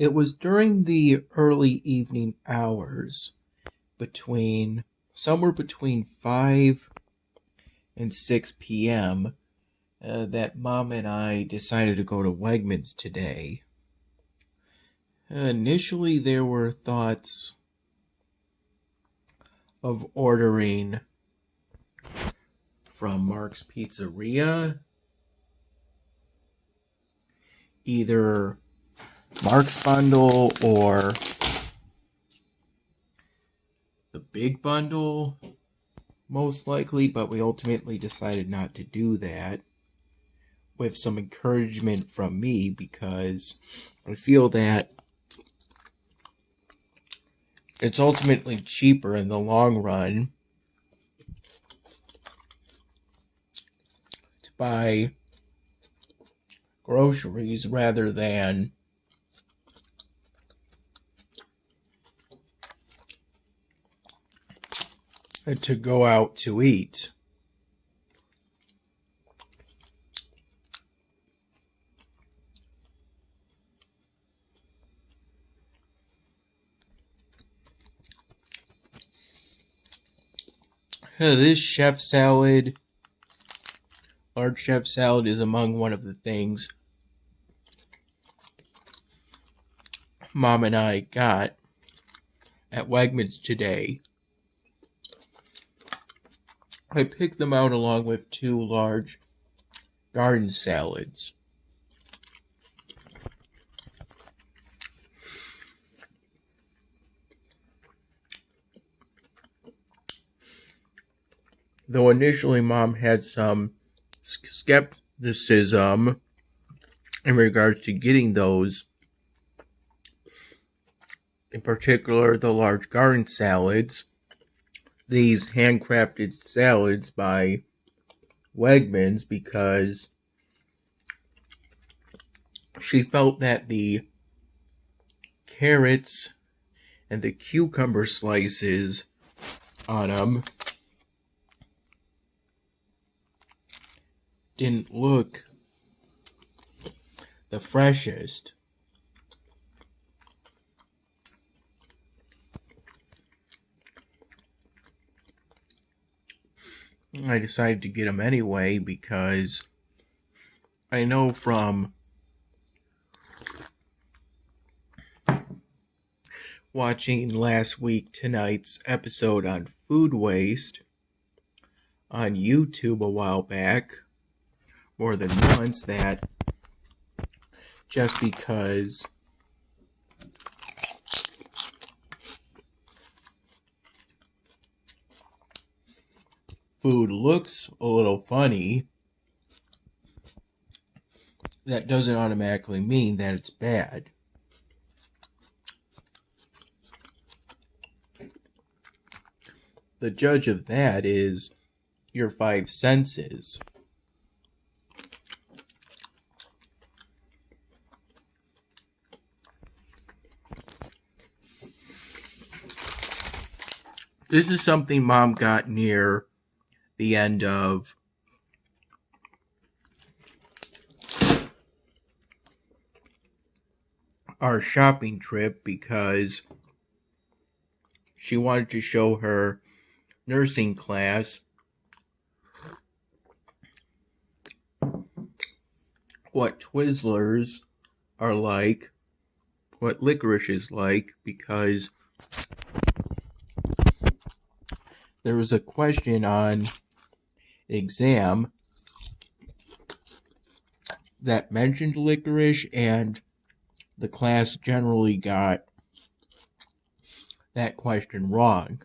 It was during the early evening hours, somewhere between 5 and 6 p.m., that Mom and I decided to go to Wegmans today. Initially, there were thoughts of ordering from Mark's Pizzeria, either Mark's Bundle or the Big Bundle, most likely, but we ultimately decided not to do that, with some encouragement from me, because I feel that it's ultimately cheaper in the long run to buy groceries rather than to go out to eat. This large chef salad, is among one of the things Mom and I got at Wegmans today. I picked them out along with 2 large garden salads. Though initially Mom had some skepticism in regards to getting those, in particular the large garden salads, these handcrafted salads by Wegmans, because she felt that the carrots and the cucumber slices on them didn't look the freshest. I decided to get them anyway because I know from watching tonight's episode on food waste on YouTube a while back, more than once, that just because food looks a little funny, that doesn't automatically mean that it's bad. The judge of that is your 5 senses. This is something Mom got near the end of our shopping trip, because she wanted to show her nursing class what Twizzlers are like, what licorice is like, because there was a question on an exam that mentioned licorice, and the class generally got that question wrong.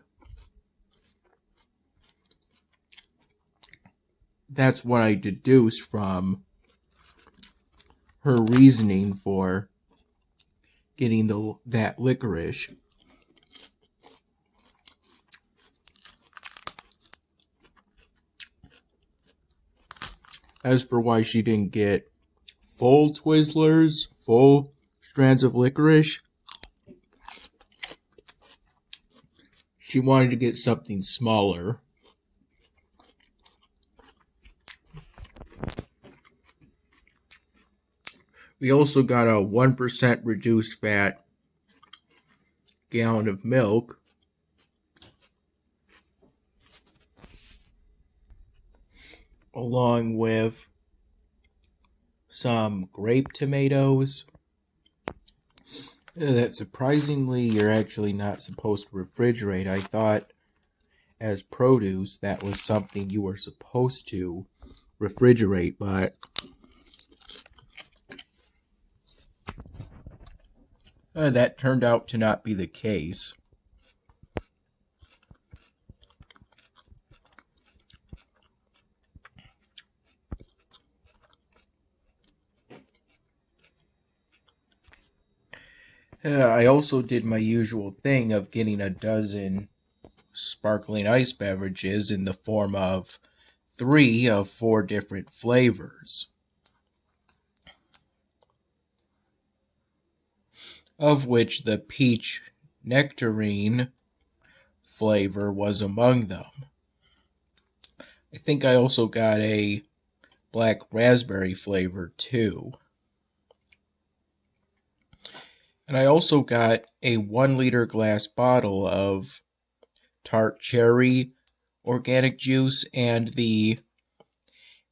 That's what I deduced from her reasoning for getting that licorice. As for why she didn't get full Twizzlers, full strands of licorice, she wanted to get something smaller. We also got a 1% reduced fat gallon of milk. Along with some grape tomatoes that surprisingly you're actually not supposed to refrigerate. I thought as produce that was something you were supposed to refrigerate, but that turned out to not be the case. I also did my usual thing of getting a dozen sparkling ice beverages in the form of 3 of 4 different flavors, of which the peach nectarine flavor was among them. I think I also got a black raspberry flavor too. And I also got a 1-liter glass bottle of tart cherry organic juice and the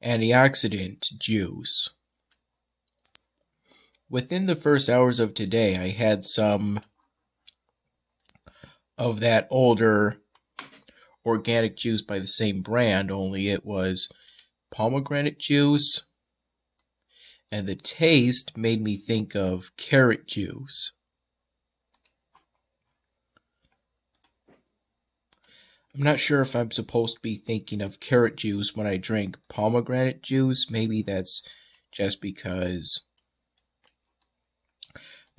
antioxidant juice. Within the first hours of today, I had some of that older organic juice by the same brand, only it was pomegranate juice, and the taste made me think of carrot juice. I'm not sure if I'm supposed to be thinking of carrot juice when I drink pomegranate juice. Maybe that's just because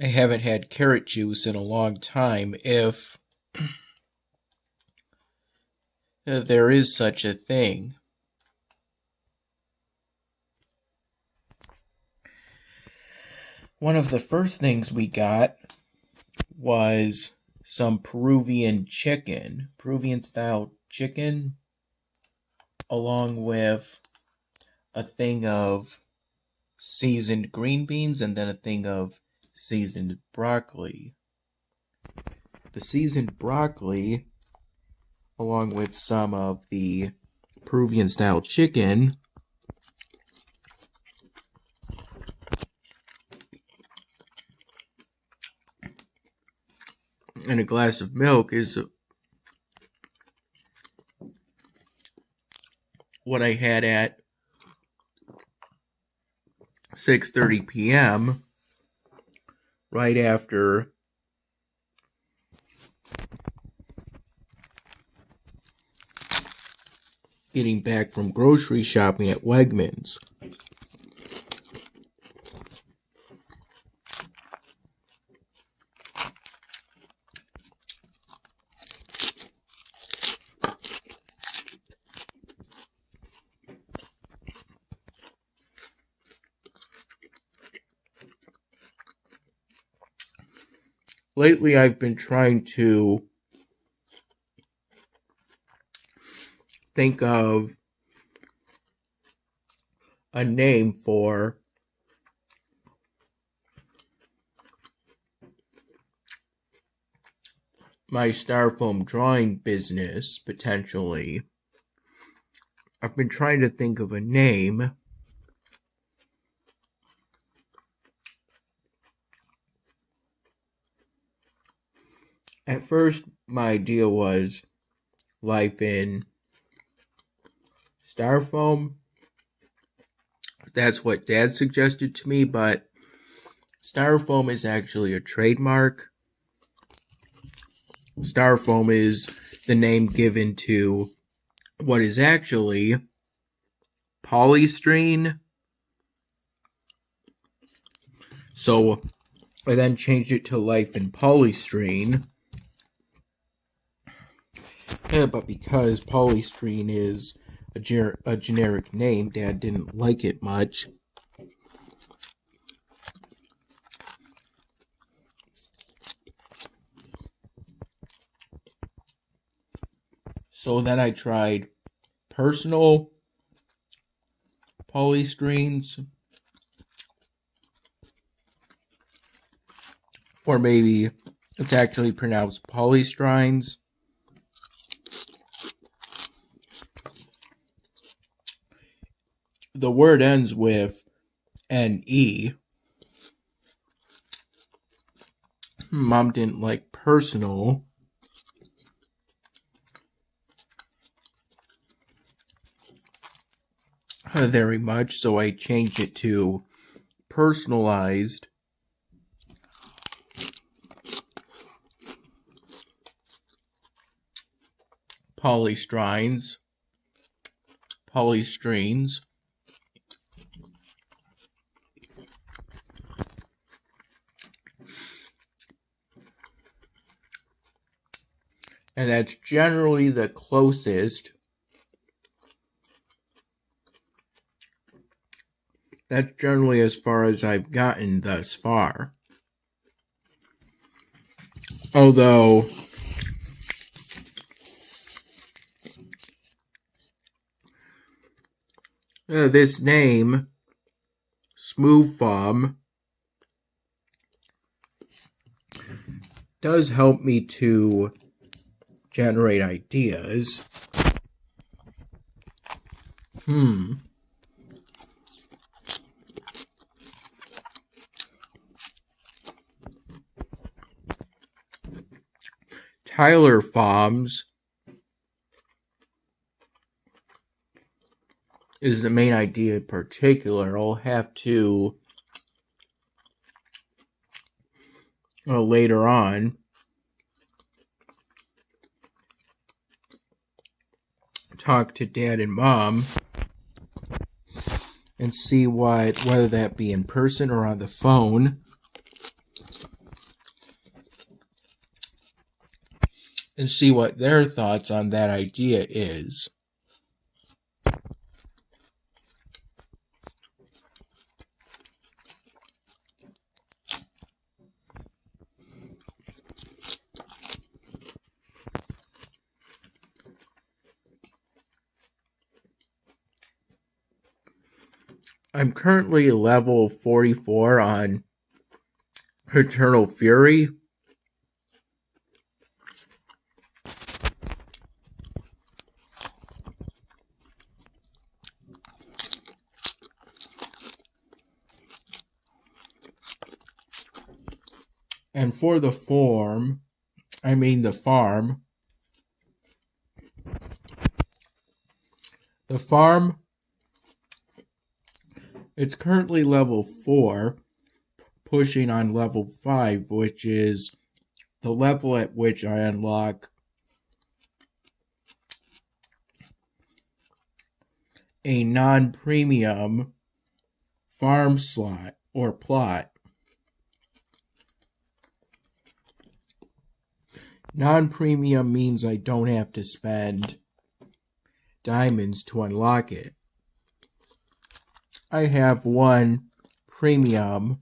I haven't had carrot juice in a long time, if there is such a thing. One of the first things we got was some Peruvian style chicken, along with a thing of seasoned green beans and then a thing of seasoned broccoli. The seasoned broccoli, along with some of the Peruvian style chicken, and a glass of milk, is what I had at 6:30 p.m. right after getting back from grocery shopping at Wegmans. Lately, I've been trying to think of a name for my styrofoam drawing business, potentially. I've been trying to think of a name. At first, my idea was Life in Styrofoam. That's what Dad suggested to me, but Styrofoam is actually a trademark. Styrofoam is the name given to what is actually polystyrene. So I then changed it to Life in Polystyrene. But because polystyrene is a generic name, Dad didn't like it much. So then I tried personal polystyrenes, or maybe it's actually pronounced polystyrene. The word ends with N-E. Mom didn't like personal. Very much, so I changed it to personalized. Polystyrene. And that's generally the closest. That's generally as far as I've gotten thus far. Although this name, Smooth Foam, does help me to generate ideas. Tyler Foams is the main idea in particular. I'll have to later on talk to Dad and Mom and see whether that be in person or on the phone, and see what their thoughts on that idea is. I'm currently level 44 on Eternal Fury. And for the farm, it's currently level 4, pushing on level 5, which is the level at which I unlock a non-premium farm slot or plot. Non-premium means I don't have to spend diamonds to unlock it. I have one premium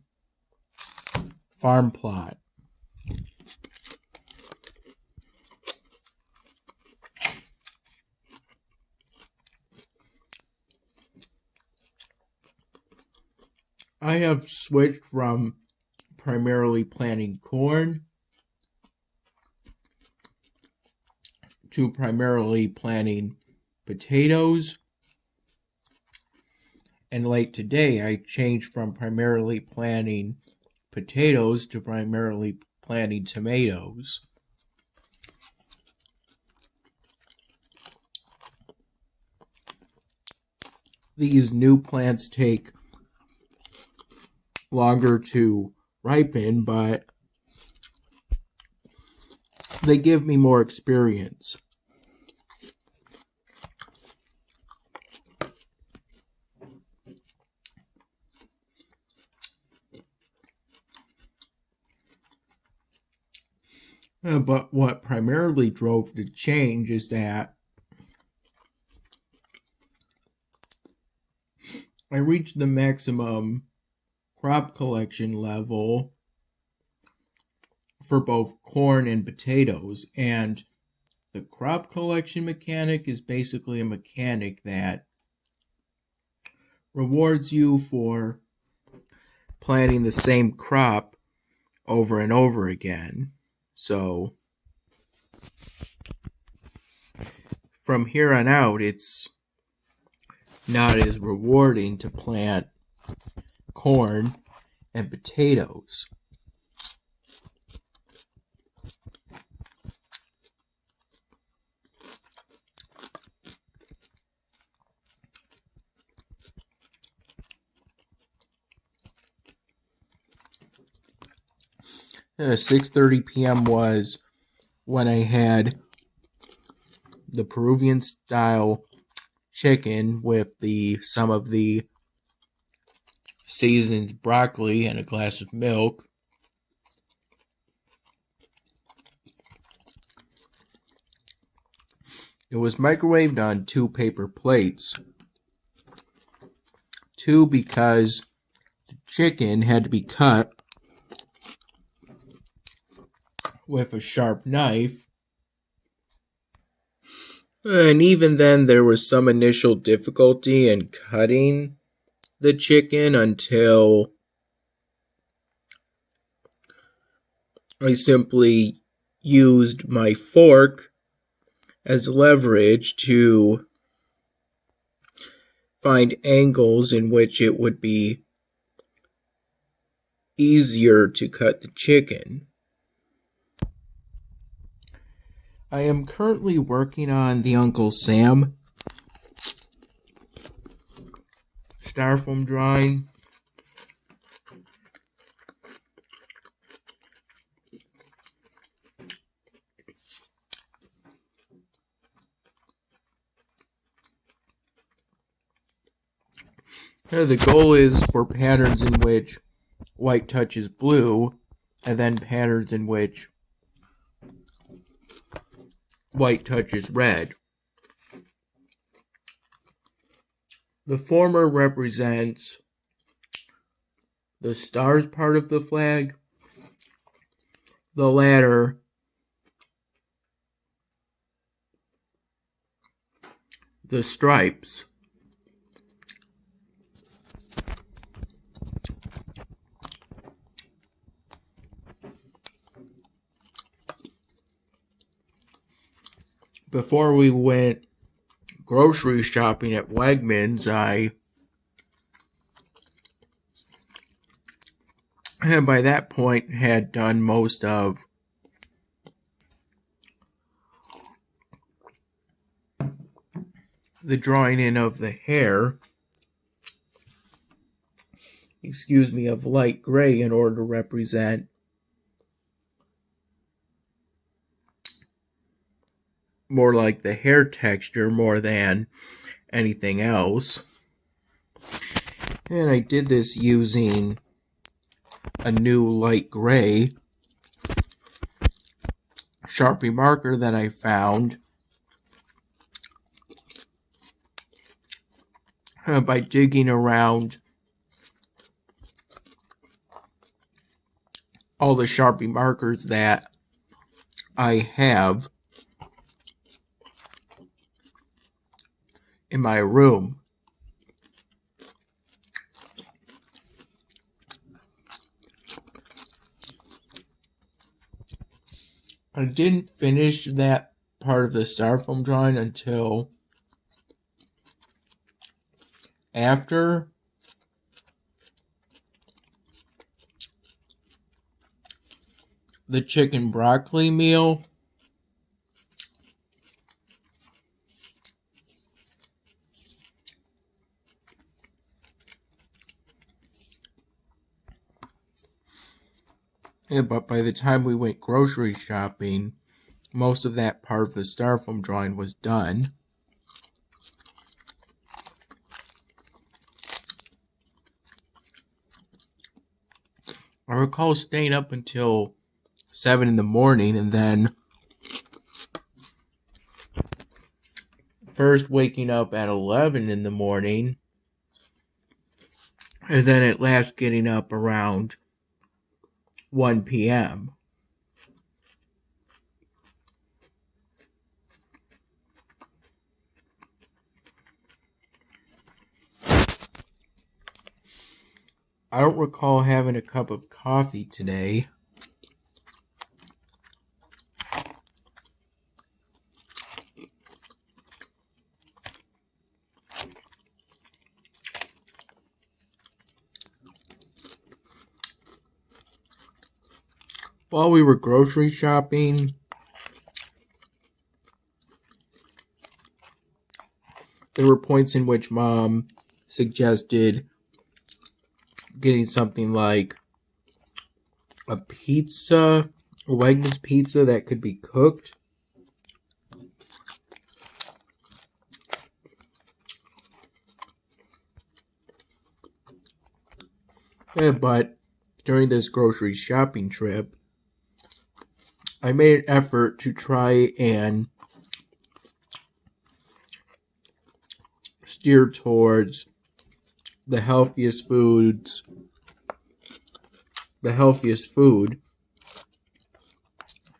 farm plot. I have switched from primarily planting corn to primarily planting potatoes. And late today, I changed from primarily planting potatoes to primarily planting tomatoes. These new plants take longer to ripen, but they give me more experience. But what primarily drove the change is that I reached the maximum crop collection level for both corn and potatoes, and the crop collection mechanic is basically a mechanic that rewards you for planting the same crop over and over again. So from here on out, it's not as rewarding to plant corn and potatoes. At 6:30 p.m. was when I had the Peruvian style chicken with some of the seasoned broccoli and a glass of milk. It was microwaved on 2 paper plates. 2 because the chicken had to be cut with a sharp knife. And even then, there was some initial difficulty in cutting the chicken until I simply used my fork as leverage to find angles in which it would be easier to cut the chicken. I am currently working on the Uncle Sam styrofoam drawing. The goal is for patterns in which white touches blue, and then patterns in which white touches red. The former represents the stars part of the flag. The latter the stripes. Before we went grocery shopping at Wegmans, I by that point had done most of the drawing in of the hair, of light gray in order to represent more like the hair texture more than anything else. And I did this using a new light gray Sharpie marker that I found by digging around all the Sharpie markers that I have in my room. I didn't finish that part of the styrofoam drawing until after the chicken broccoli meal. Yeah, but by the time we went grocery shopping, most of that part of the styrofoam drawing was done. I recall staying up until 7 in the morning and then first waking up at 11 in the morning and then at last getting up around 1 p.m. I don't recall having a cup of coffee today. while we were grocery shopping, there were points in which Mom suggested getting something like a pizza, a Wegmans pizza that could be cooked. But during this grocery shopping trip, I made an effort to try and steer towards the healthiest food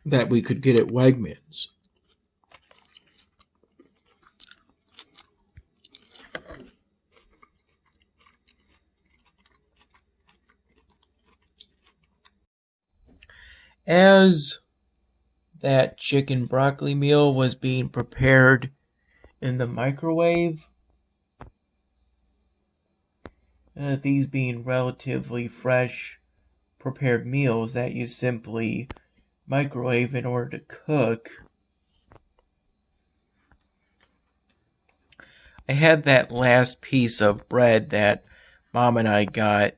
that we could get at Wegmans. As that chicken broccoli meal was being prepared in the microwave, these being relatively fresh prepared meals that you simply microwave in order to cook, I had that last piece of bread that Mom and I got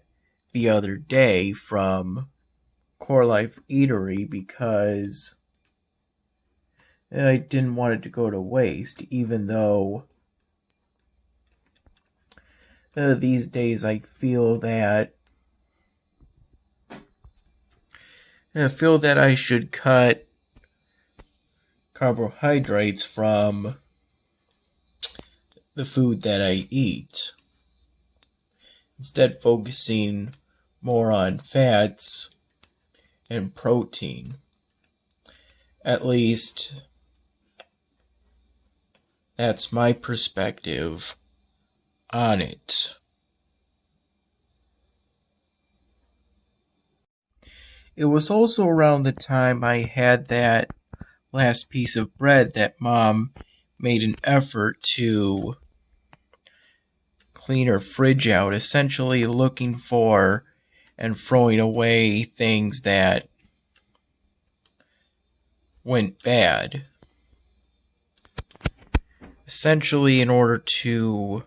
the other day from Core Life Eatery because I didn't want it to go to waste, even though these days I feel that I should cut carbohydrates from the food that I eat, instead focusing more on fats and protein. At least that's my perspective on it. It was also around the time I had that last piece of bread that Mom made an effort to clean her fridge out, essentially looking for and throwing away things that went bad. Essentially, in order to,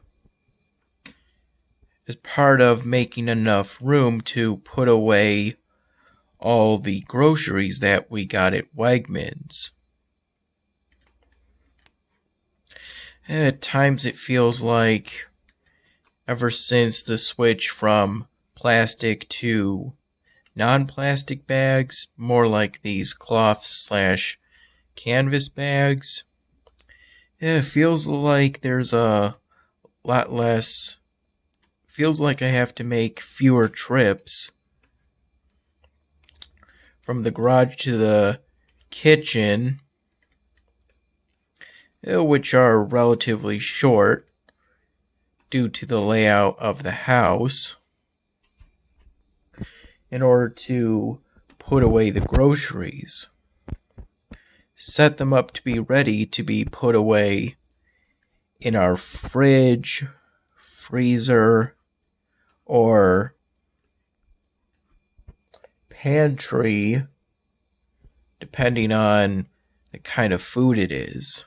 as part of making enough room to put away all the groceries that we got at Wegmans. At times it feels like ever since the switch from plastic to non-plastic bags, more like these cloth/canvas bags, it feels like there's a lot less, feels like I have to make fewer trips from the garage to the kitchen, which are relatively short due to the layout of the house, in order to put away the groceries, set them up to be ready to be put away in our fridge, freezer, or pantry, depending on the kind of food it is.